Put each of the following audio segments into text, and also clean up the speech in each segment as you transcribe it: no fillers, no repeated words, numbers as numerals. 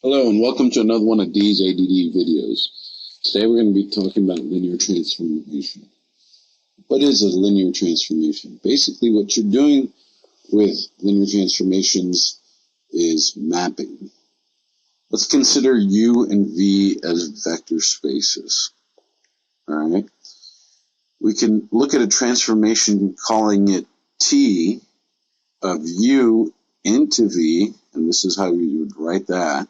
Hello and welcome to another one of D's ADD videos. Today we're going to be talking about linear transformation. What is a linear transformation? Basically what you're doing with linear transformations is mapping. Let's consider U and V as vector spaces. Alright? We can look at a transformation calling it T of U into V, and this is how we would write that.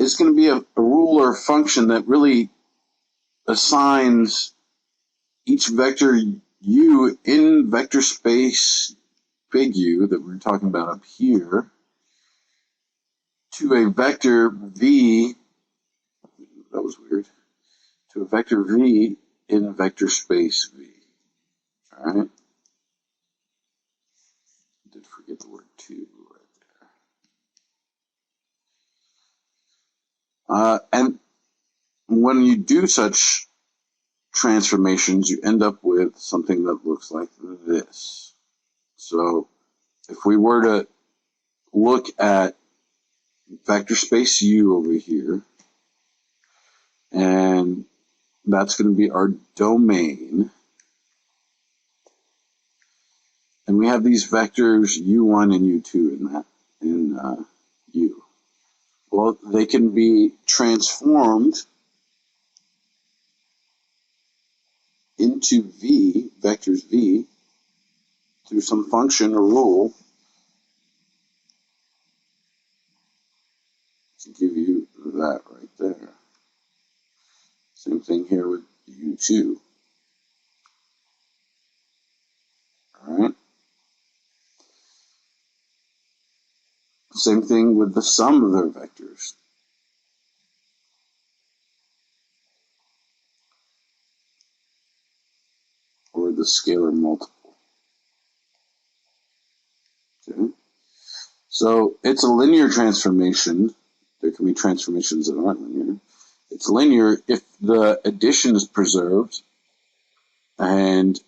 It's going to be a rule or a function that really assigns each vector U in vector space big U that we're talking about up here to a vector V, that was weird, to a vector V in vector space V. All right? I did forget the word 2 right there. And when you do such transformations, you end up with something that looks like this. So if we were to look at vector space U over here, and that's going to be our domain, and we have these vectors U1 and U2 in U. Well, they can be transformed into V, vectors V, through some function or rule to give you that right there. Same thing here with U2. Alright? Same thing with the sum of their vectors. Or the scalar multiple. Okay? So it's a linear transformation. There can be transformations that aren't linear. It's linear if the addition is preserved and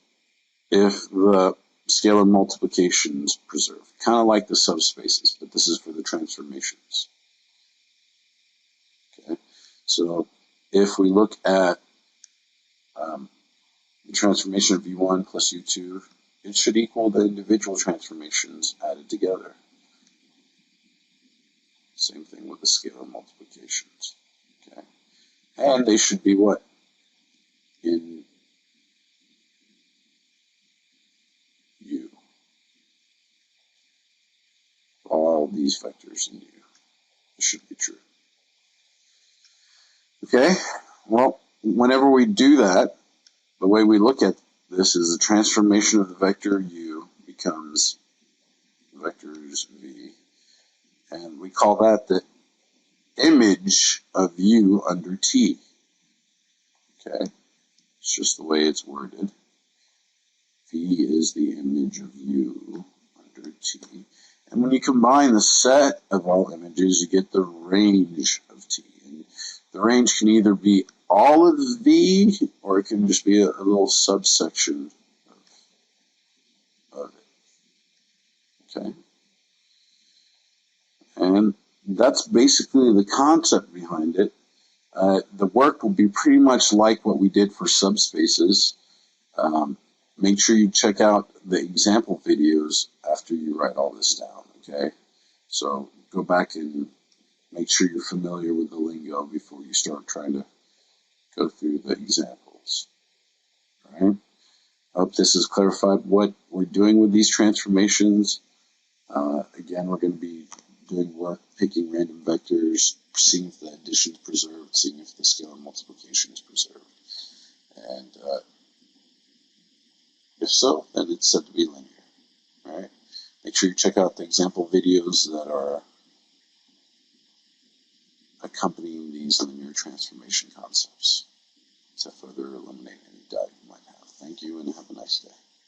if the scalar multiplication is preserved. Kind of like the subspaces, but this is for the transformations. Okay, so if we look at the transformation of U1 plus U2, it should equal the individual transformations added together. Same thing with the scalar multiplications. Okay, and they should be what? In U. All these vectors in U. This should be true. Okay, well, whenever we do that, the way we look at this is the transformation of the vector U becomes vectors V. And we call that the image of U under T. Okay, it's just the way it's worded. V is the image of U under T. And when you combine the set of all images, you get the range of T. And the range can either be all of V, or it can just be a little subsection of it. Okay? And that's basically the concept behind it. The work will be pretty much like what we did for subspaces. Make sure you check out the example videos after you write all this down, okay? So go back and make sure you're familiar with the lingo before you start trying to go through the examples. All right? I hope this has clarified what we're doing with these transformations. Again, we're going to be doing work, picking random vectors, seeing if the addition is preserved, seeing if the scalar multiplication is preserved. And if so, then it's said to be linear. All right? Make sure you check out the example videos that are accompanying these linear transformation concepts to further eliminate any doubt you might have. Thank you and have a nice day.